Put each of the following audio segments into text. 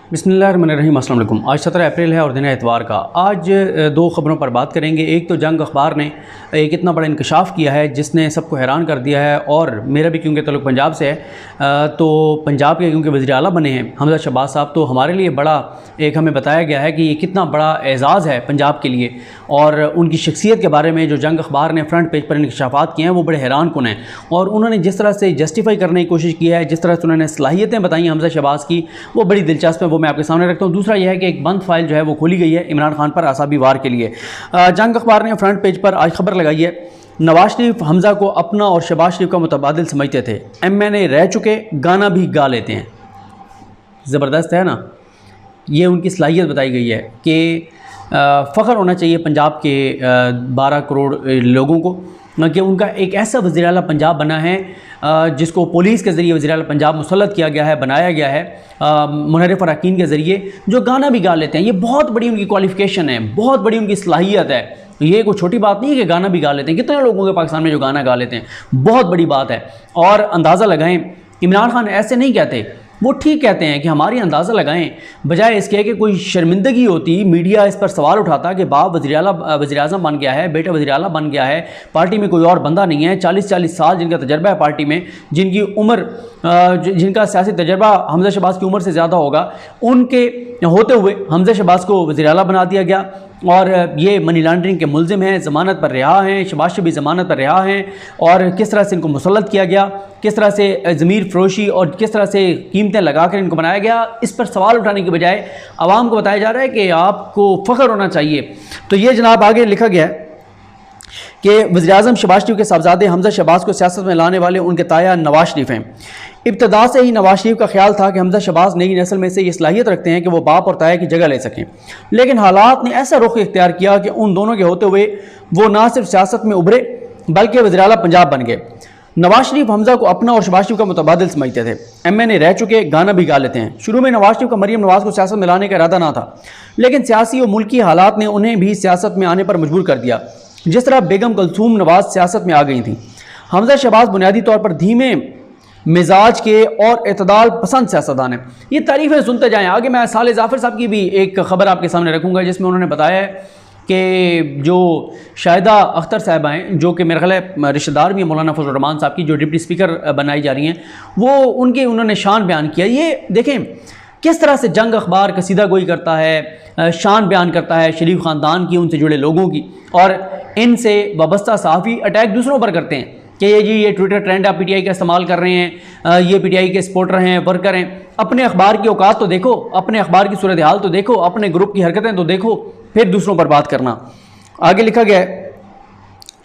बिस्मिल्लाहिर्रहमानिर्रहीम। अस्सलाम वालेकुम। आज 17 अप्रैल है और दिन है एतवार का। आज दो ख़बरों पर बात करेंगे। एक तो जंग अखबार ने एक इतना बड़ा इंकशाफ किया है जिसने सबको हैरान कर दिया है, और मेरा भी क्योंकि ताल्लुक़ पंजाब से है तो पंजाब के क्योंकि वज़ीर आला बने हैं हमज़ा शहबाज साहब, तो हमारे लिए बड़ा एक हमें बताया गया है कि ये कितना बड़ा एज़ाज़ है पंजाब के लिए। और उनकी शख्सियत के बारे में जो जंग अखबार ने फ्रंट पेज पर इंकशाफात किए हैं वो बड़े हैरान कुन हैं, और उन्होंने जिस तरह से जस्टिफाई करने की कोशिश की है, जिस तरह से उन्होंने सलाहियतें बताई हमज़ा शहबाज की, वो बड़ी दिलचस्प है, वो मैं आपके सामने रखता हूँ। दूसरा यह है कि एक बंद फाइल जो है वो खोली गई है इमरान खान पर आसाबी वार के लिए। जंग अखबार ने फ्रंट पेज पर आज खबर लगाई है, नवाज शरीफ हमज़ा को अपना और शहबाज शरीफ का मुतबादिल समझते थे, MNA रह चुके गाना भी गा लेते हैं। ज़बरदस्त है ना। ये उनकी सलाहियत बताई गई है कि फ़ख्र होना चाहिए पंजाब के 12 करोड़ लोगों को कि उनका एक ऐसा वज़ीर आला पंजाब बना है जिसको पुलिस के ज़रिए वज़ीर आला पंजाब मुसल्लत किया गया है, बनाया गया है मुनर्रिफ अरकान के ज़रिए, जो गाना भी गा लेते हैं। ये बहुत बड़ी उनकी क्वालिफ़िकेशन है, बहुत बड़ी उनकी सलाहियत है। ये कोई छोटी बात नहीं है कि गाना भी गा लेते हैं। कितने लोगों के पाकिस्तान में जो गाना गा लेते हैं, बहुत बड़ी बात है। और अंदाज़ा लगाएं, इमरान खान ऐसे नहीं कहते, वो ठीक कहते हैं कि हमारी अंदाज़ा लगाएं, बजाय इसके कि कोई शर्मिंदगी होती, मीडिया इस पर सवाल उठाता कि बाप वज़ीर आज़म बन गया है, बेटा वज़ीर आला बन गया है, पार्टी में कोई और बंदा नहीं है, 40-40 साल जिनका तजर्बा है पार्टी में, जिनकी उम्र जिनका सियासी तजर्बा हमज़ा शहबाज की उम्र से ज़्यादा होगा, उनके होते हुए हमज़ा शहबाज को वज़ीर आला बना दिया गया। और ये मनी लॉन्ड्रिंग के मुलजिम हैं, ज़मानत पर रिहा हैं, शहबाज शरीफ भी ज़मानत पर रिहा हैं, और किस तरह से इनको मुसल्लत किया गया, किस तरह से ज़मीर फरोशी और किस तरह से कीमतें लगाकर इनको बनाया गया। इस पर सवाल उठाने के बजाय आवाम को बताया जा रहा है कि आपको फ़ख्र होना चाहिए। तो ये जनाब आगे लिखा गया है कि वज़ीर-ए-आज़म शहबाज शरीफ के साहबजादे हमज़ा शहबाज को सियासत में लाने वाले उनके ताया नवाज शरीफ हैं। इब्तदा से ही नवाज शरीफ का ख्याल था कि हमज़ा शहबाज नई नस्ल में से ये सलाहियत रखते हैं कि वो बाप और ताया की जगह ले सकें, लेकिन हालात ने ऐसा रुख इख्तियार किया कि उन दोनों के होते हुए वो ना सिर्फ सियासत में उभरे बल्कि वज़ीर आला पंजाब बन गए। नवाज शरीफ हमज़ा को अपना और शहबाज शरीफ का मुतबादिल समझते थे, MNA रह चुके गाना भी गा लेते हैं। शुरू में नवाज शरीफ का मरियम नवाज को सियासत में लाने का इरादा ना था, लेकिन सियासी और मुल्की हालात ने उन्हें भी सियासत में आने पर मजबूर कर दिया, जिस तरह बेगम कलसूम नवाज सियासत में आ गई थी। हमज़ा शहबाज बुनियादी तौर पर धीमे मिजाज के और एतदाल पसंद सियासतदान है। ये तारीफ़ें सुनते जाएँ। आगे मैं साले जाफ़र साहब की भी एक ख़बर आपके सामने रखूँगा जिसमें उन्होंने बताया है कि जो शाहिदा अख्तर साहबा हैं, जो कि मेरे ख्याल है रिश्तेदार भी हैं मौलाना फजल रहमान साहब की, जो डिप्टी स्पीकर बनाई जा रही हैं, वो उन्होंने शान बयान किया। ये देखें किस तरह से जंग अखबार कसीदा गोई करता है, शान बयान करता है शरीफ ख़ानदान की, उनसे जुड़े लोगों की, और इनसे वाबस्ता सहाफ़ी अटैक दूसरों पर करते हैं कि ये ट्विटर ट्रेंड आप PTI का इस्तेमाल कर रहे हैं, ये PTI के सपोर्टर हैं, वर्कर हैं। अपने अखबार की औकात तो देखो, अपने अखबार की सूरत हाल तो देखो, अपने ग्रुप की हरकतें तो देखो, फिर दूसरों पर बात करना। आगे लिखा गया है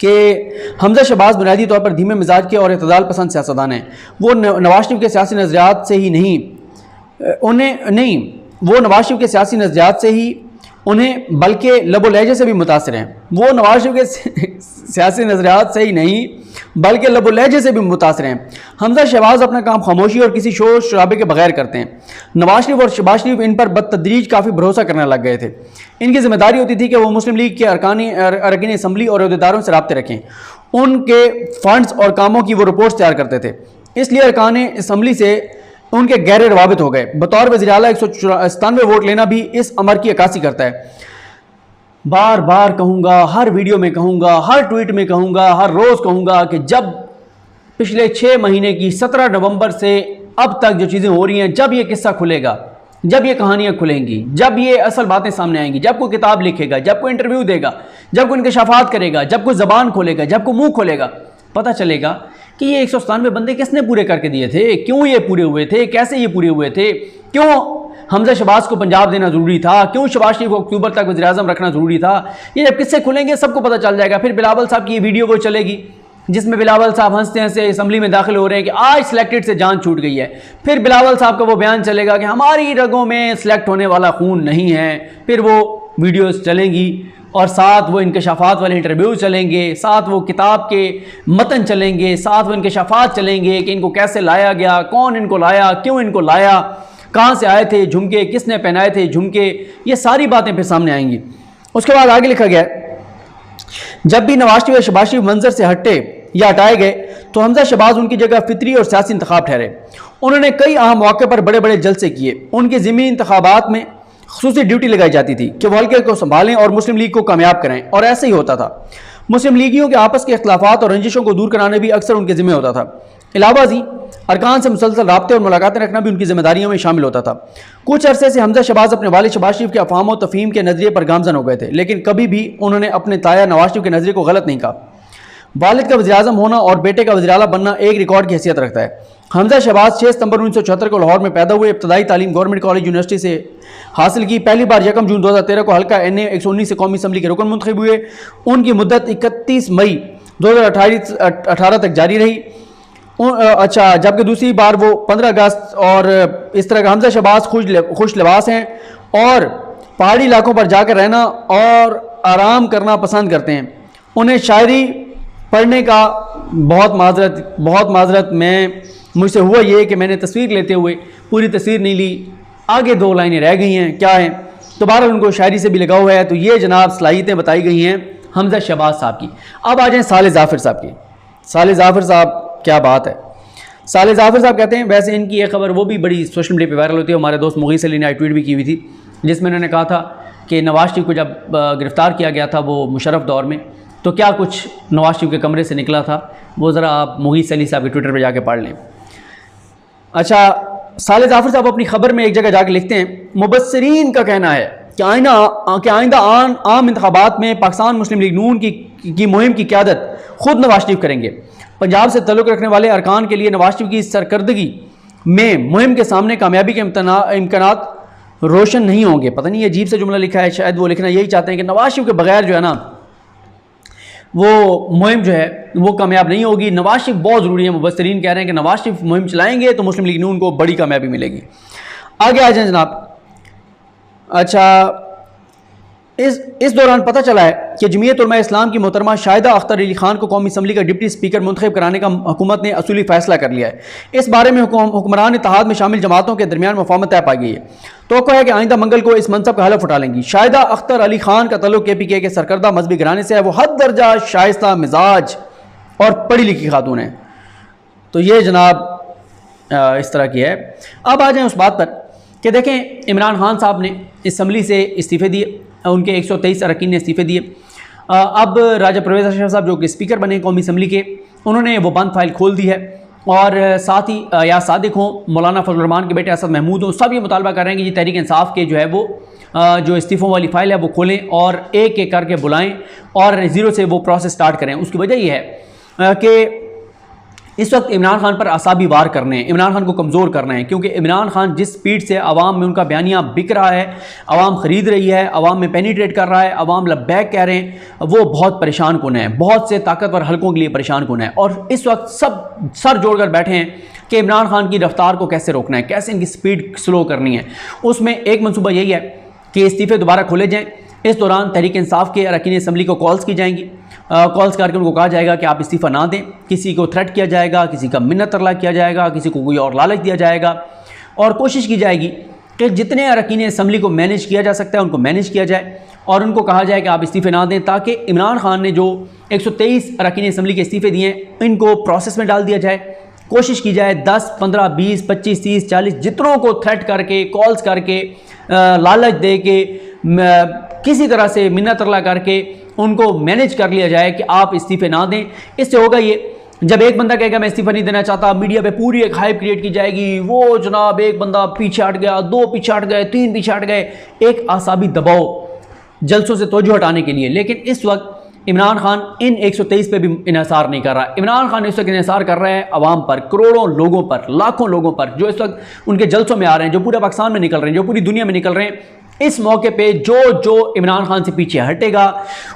कि हमज़ा शहबाज बुनियादी तौर पर धीमे मिजाज के और एतदाल पसंद सियासतदान हैं। वो नवाज शरीफ के सियासी नज़रियात से ही वो नवाज शरीफ के सियासी नज़रियात से ही उन्हें बल्कि लबो लहजे से भी मुतासिर हैं। वो नवाज शरीफ के सियासी नज़रियात से ही नहीं बल्कि लबो लहजे से भी मुतासिर हैं। हमज़ा शहबाज अपना काम खामोशी और किसी शोर शराबे के बगैर करते हैं। नवाज शरीफ और शहबाज शरीफ इन पर बदतदरीज काफ़ी भरोसा करने लग गए थे। इनकी जिम्मेदारी होती थी कि वो मुस्लिम लीग के अरकान असम्बली और अहदेदारों से रब्ते रखें, उनके फंड्स और कामों की वो रिपोर्ट्स तैयार करते थे। इसलिए अरकान असम्बली से उनके गैर रवाबित हो गए। बतौर वज़ीर आला 197 वोट लेना भी इस अमर की अक्कासी करता है। बार बार कहूँगा, हर वीडियो में कहूँगा, हर ट्वीट में कहूँगा, हर रोज़ कहूँगा कि जब पिछले 6 महीने की 17 नवंबर से अब तक जो चीज़ें हो रही हैं, जब ये किस्सा खुलेगा, जब ये कहानियाँ खुलेंगी, जब ये असल बातें सामने आएंगी, जब कोई किताब लिखेगा, जब कोई इंटरव्यू देगा, जब कोई इंकशाफात करेगा, जब कोई ज़बान खोलेगा, जब कोई मुँह खोलेगा, पता चलेगा कि ये 197 बंदे किसने पूरे करके दिए थे, क्यों ये पूरे हुए थे, कैसे ये पूरे हुए थे, क्यों हमज़ा शहबाज को पंजाब देना ज़रूरी था, क्यों शहबाज शरीफ को अक्टूबर तक वज़ीर-ए-आज़म रखना ज़रूरी था। ये जब किससे खुलेंगे सबको पता चल जाएगा। फिर बिलावल साहब की ये वीडियो वो चलेगी जिसमें बिलावल साहब हंसते हंसते असम्बली में दाखिल हो रहे हैं कि आज सिलेक्टेड से जान छूट गई है। फिर बिलावल साहब का वो बयान चलेगा कि हमारी रगों में सिलेक्ट होने वाला खून नहीं है। फिर वो वीडियोज़ चलेंगी और साथ वो इंकशाफात वाले इंटरव्यू चलेंगे, साथ वो किताब के मतन चलेंगे, साथ वो इंकशाफात चलेंगे कि इनको कैसे लाया गया, कौन इनको लाया, क्यों इनको लाया, कहाँ से आए थे झुमके, किसने पहनाए थे झुमके, ये सारी बातें फिर सामने आएंगी। उसके बाद आगे लिखा गया, जब भी नवाज शरीफ और शहबाज शरीफ मंजर से हटे या हटाए गए तो हमजा शहबाज उनकी जगह फितरी और सियासी इंतखाब ठहरे। उन्होंने कई अहम मौके पर बड़े बड़े जलसे किए। उनके ज़िमनी इंतखाबात में ख़ुसूसी ड्यूटी लगाई जाती थी कि वो हल्के को संभालें और मुस्लिम लीग को कामयाब करें, और ऐसा ही होता था। मुस्लिम लीगियों के आपस के अख्तिलाफ़ात और रंजिशों को दूर कराना भी अक्सर उनके ज़िम्मे होता था। इलाहाबादी अरकान से मुसलसल राब्ते और मुलाकातें रखना भी उनकी जिम्मेदारियों में शामिल होता था। कुछ अरसे से हमजा शहबाज अपने वालिद शहबाज शरीफ के अफ़हाम और तफ़हीम के नज़रिए पर गामज़न हो गए थे, लेकिन कभी भी उन्होंने अपने ताया नवाज शरीफ के नज़रिए को गलत नहीं कहा। वालिद का वज़ीर-ए-आज़म होना और बेटे का वज़ीर आला बनना एक रिकॉर्ड की हैसियत रखता है। हमजा शहबाज 6 सितंबर 1974 को लाहौर में पैदा हुए। इब्तदाई तालीम गवर्नमेंट कॉलेज यूनिवर्सिटी से हासिल की। पहली बार 1 जून 2013 को हल्का NA 119 से कौमी असम्बली के रुकन मुंतखब हुए। उनकी मुद्दत 31 मई 2018 तक जारी रही। अच्छा, जबकि दूसरी बार वो 15 अगस्त और इस तरह का। हमजा शहबाज खुश लिबास हैं और पहाड़ी इलाकों पर जाकर रहना और आराम करना पसंद करते हैं। उन्हें शायरी पढ़ने का बहुत माजरत मुझसे हुआ ये कि मैंने तस्वीर लेते हुए पूरी तस्वीर नहीं ली, आगे 2 लाइनें रह गई हैं, क्या हैं, तो बहरहाल उनको शायरी से भी लगा हुआ है। तो ये जनाब सलाहियतें बताई गई हैं हमजा शहबाज साहब की। अब आ जाएँ साले ज़ाफ़िर साहब की। साले ज़ाफ़िर साहब, क्या बात है। साले ज़ाफ़िर साहब कहते हैं, वैसे इनकी एक खबर वो भी बड़ी सोशल मीडिया पे वायरल होती है। हमारे दोस्त मुगीस अली ने ट्वीट भी की हुई थी, जिसमें उन्होंने कहा था कि नवाज शरीफ को जब गिरफ़्तार किया गया था वो मुशर्रफ दौर में, तो क्या कुछ नवाज शरीफ के कमरे से निकला था, वो ज़रा आप मुगीस अली साहब के ट्विटर पर जाके पढ़ लें। अच्छा, साले ज़ाफ़िर साहब अपनी खबर में एक जगह जाके लिखते हैं, मुबस्सिरीन का कहना है कि आइंदा आम इंतखाबात में पाकिस्तान मुस्लिम लीग नून की मुहिम की क़यादत खुद नवाज शरीफ करेंगे। पंजाब से तल्लुक़ रखने वाले अरकान के लिए नवाज शरीफ की सरकर्दगी में मुहिम के सामने कामयाबी के इम्कानात रोशन नहीं होंगे। पता नहीं, अजीब से जुमला लिखा है, शायद वो लिखना यही चाहते हैं कि नवाज शरीफ के बगैर जो है ना वो मुहिम जो है वो कामयाब नहीं होगी। नवाज शरीफ बहुत ज़रूरी है। मुबस्सिरीन कह रहे हैं कि नवाज शरीफ मुहिम चलाएंगे तो मुस्लिम लीग नून को बड़ी कामयाबी मिलेगी। आगे आ जाए जनाब। अच्छा, इस दौरान पता चला है कि जमीयत उलमा इस्लाम की मोहतरमा शाहिदा अख्तर अली खान को कौमी असम्बली का डिप्टी स्पीकर मुंतखब कराने का हुकूमत ने असूली फैसला कर लिया है। इस बारे में हुक्मरान इत्तेहाद में शामिल जमातों के दरमियान मुफाहमत तय पाई गई है। तो है कि आइंदा मंगल को इस मनसब का हलफ उठा लेंगी। शाहिदा अख्तर अली खान का तल्लुक KPK के सरकर्दा मजहबी घराने से है। वो हद दर्जा शाइस्ता मिजाज और पढ़ी लिखी खातून है। तो ये जनाब इस तरह की है। अब आ जाएँ उस बात पर कि देखें, इमरान खान साहब ने असम्बली से इस्तीफ़े दिए, उनके 123 अरकान ने इस्तीफ़े दिए। अब राजा परवेज़ अशरफ साहब जो कि स्पीकर बने कौमी असम्बली के, उन्होंने वो बंद फाइल खोल दी है। और साथ ही या सादिक हों, मौलाना फजल रहमान के बेटे असद महमूद हों, सब ये मुतालबा कर रहे हैं कि ये तहरीक इंसाफ के जो है वो जो इस्तीफ़ों वाली फ़ाइल है वो खोलें और एक एक करके बुलाएं और ज़ीरो से वो प्रोसेस स्टार्ट करें। उसकी वजह यह है कि इस वक्त इमरान खान पर असाबी वार करने हैं, इमरान खान को कमज़ोर करना है, क्योंकि इमरान खान जिस स्पीड से आवाम में उनका बयानिया बिक रहा है, आवाम ख़रीद रही है, आवाम में पेनिट्रेट कर रहा है, आवाम लब्बैक कह रहे हैं, वो बहुत परेशान कुन है, बहुत से ताकतवर हलकों के लिए परेशान कुन है। और इस वक्त सब सर जोड़कर बैठे हैं कि इमरान खान की रफ्तार को कैसे रोकना है, कैसे इनकी स्पीड स्लो करनी है। उसमें एक मनसूबा यही है कि इस्तीफ़े दोबारा खोले जाएँ। इस दौरान तहरीक इंसाफ के अरकान असम्बली को कॉल्स की जाएंगी, कॉल्स करके उनको कहा जाएगा कि आप इस्तीफ़ा ना दें। किसी को थ्रेट किया जाएगा, किसी का मिन्नत तरला किया जाएगा, किसी को कोई और लालच दिया जाएगा, और कोशिश की जाएगी कि जितने अरकान असम्बली को मैनेज किया जा सकता है उनको मैनेज किया जाए और उनको कहा जाए कि आप इस्तीफ़े ना दें, ताकि इमरान खान ने जो 123 अरकान असम्बली के इस्तीफ़े दिए हैं इनको प्रोसेस में डाल दिया जाए। कोशिश की जाए 10, 15, 20, 25, 30, 40 जितनों को थ्रेट करके, कॉल्स करके, लालच दे के, किसी तरह से मिन्नत तरला करके उनको मैनेज कर लिया जाए कि आप इस्तीफ़े ना दें। इससे होगा ये, जब एक बंदा कहेगा मैं इस्तीफ़ा नहीं देना चाहता, मीडिया पे पूरी एक हाइप क्रिएट की जाएगी, वो जनाब एक बंदा पीछे हट गया, 2 पीछे हट गए, 3 पीछे हट गए, एक आसाबी दबाव जलसों से तवज्जो हटाने के लिए। लेकिन इस वक्त इमरान खान इन 123 पे भी इन्हिसार नहीं कर रहा। इमरान खान इस वक्त इन्हिसार कर रहा है अवाम पर, करोड़ों लोगों पर, लाखों लोगों पर जो इस वक्त उनके जलसों में आ रहे हैं, जो पूरे पाकिस्तान में निकल रहे हैं, जो पूरी दुनिया में निकल रहे हैं। इस मौके पे जो इमरान खान से पीछे हटेगा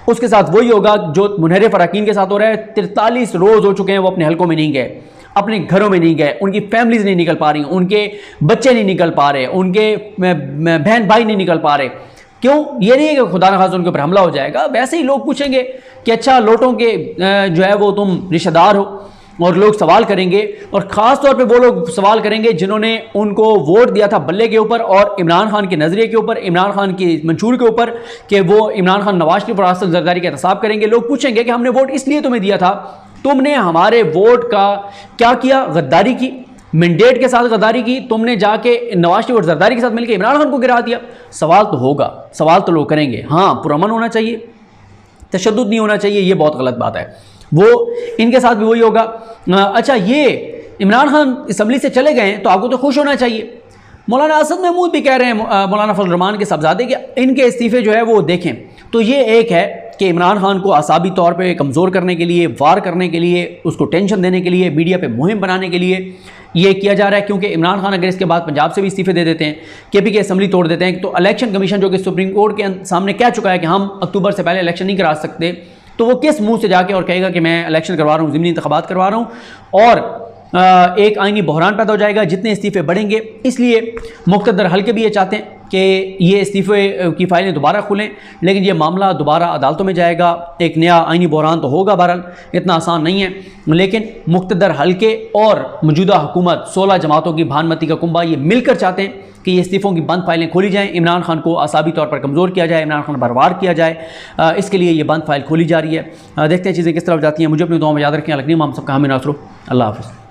उसके साथ वही होगा जो मुनहरिफ अरकान के साथ हो रहा है। 43 रोज़ हो चुके हैं वो अपने हलकों में नहीं गए, अपने घरों में नहीं गए, उनकी फैमिलीज नहीं निकल पा रही, उनके बच्चे नहीं निकल पा रहे, उनके बहन भाई नहीं निकल पा रहे। क्यों? ये नहीं है कि खुदा न खासा उनके ऊपर हमला हो जाएगा, वैसे ही लोग पूछेंगे कि अच्छा लोटों के जो है वो तुम रिश्तेदार हो, और लोग सवाल करेंगे, और ख़ास तौर पे वो लोग सवाल करेंगे जिन्होंने उनको वोट दिया था बल्ले के ऊपर और इमरान खान के नज़रिए के ऊपर, इमरान खान की मंशूर के ऊपर कि वो इमरान खान नवाज शरीफ और असद जरदारी का एहतसाब करेंगे। लोग पूछेंगे कि हमने वोट इसलिए तुम्हें दिया था तुमने हमारे वोट का क्या किया? गद्दारी की, मैंडेट के साथ गद्दारी की। तुमने जाके नवाज शरीफ और जरदारी के साथ मिलकर इमरान खान को गिरा दिया। सवाल तो होगा, सवाल तो लोग करेंगे। हाँ, पुरअमन होना चाहिए, तशद्दुद नहीं होना चाहिए, ये बहुत गलत बात है। वो इनके साथ भी वही होगा। अच्छा, ये इमरान खान असम्बली से चले गए तो आपको तो खुश होना चाहिए। मौलाना असद महमूद भी कह रहे हैं मौलाना फजल रहमान के साहबजादे कि इनके इस्तीफ़े जो है वो देखें। तो ये एक है कि इमरान खान को असाबी तौर पे कमज़ोर करने के लिए, वार करने के लिए, उसको टेंशन देने के लिए, मीडिया पे मुहिम बनाने के लिए ये किया जा रहा है। क्योंकि इमरान खान अगर इसके बाद पंजाब से भी इस्तीफ़े दे देते हैं, केपी की असम्बली तोड़ देते हैं, तो इलेक्शन कमीशन जो कि सुप्रीम कोर्ट के सामने कह चुका है कि हम अक्टूबर से पहले इलेक्शन नहीं करा सकते, तो वो किस मुँह से जाके और कहेगा कि मैं इलेक्शन करवा रहा हूँ, ज़िमनी इंतखाबात करवा रहा हूँ, और एक आईनी बहरान पैदा हो जाएगा जितने इस्तीफ़े बढ़ेंगे। इसलिए मुक़्तदर हल्के भी ये चाहते हैं कि ये इस्तीफ़े की फ़ाइलें दोबारा खुलें, लेकिन ये मामला दोबारा अदालतों में जाएगा, एक नया आईनी बहरान तो होगा। बहरहाल इतना आसान नहीं है, लेकिन मुक़्तदर हल्के और मौजूदा हुकूमत 16 जमातों की भानमती का कुंबा ये मिलकर चाहते हैं कि ये इस्तीफ़ों की बंद फाइलें खोली जाएँ, इमरान खान को असाबी तौर पर कमज़ोर किया जाए, इमरान खान पर वार किया जाए। इसके लिए ये बंद फाइल खोली जा रही है। देखते हैं चीज़ें किस तरफ जाती हैं। मुझे अपनी दुआ में याद रखें। अलग नहीं, हम सबका हामी नासरो। अल्लाह हाफ़िज़।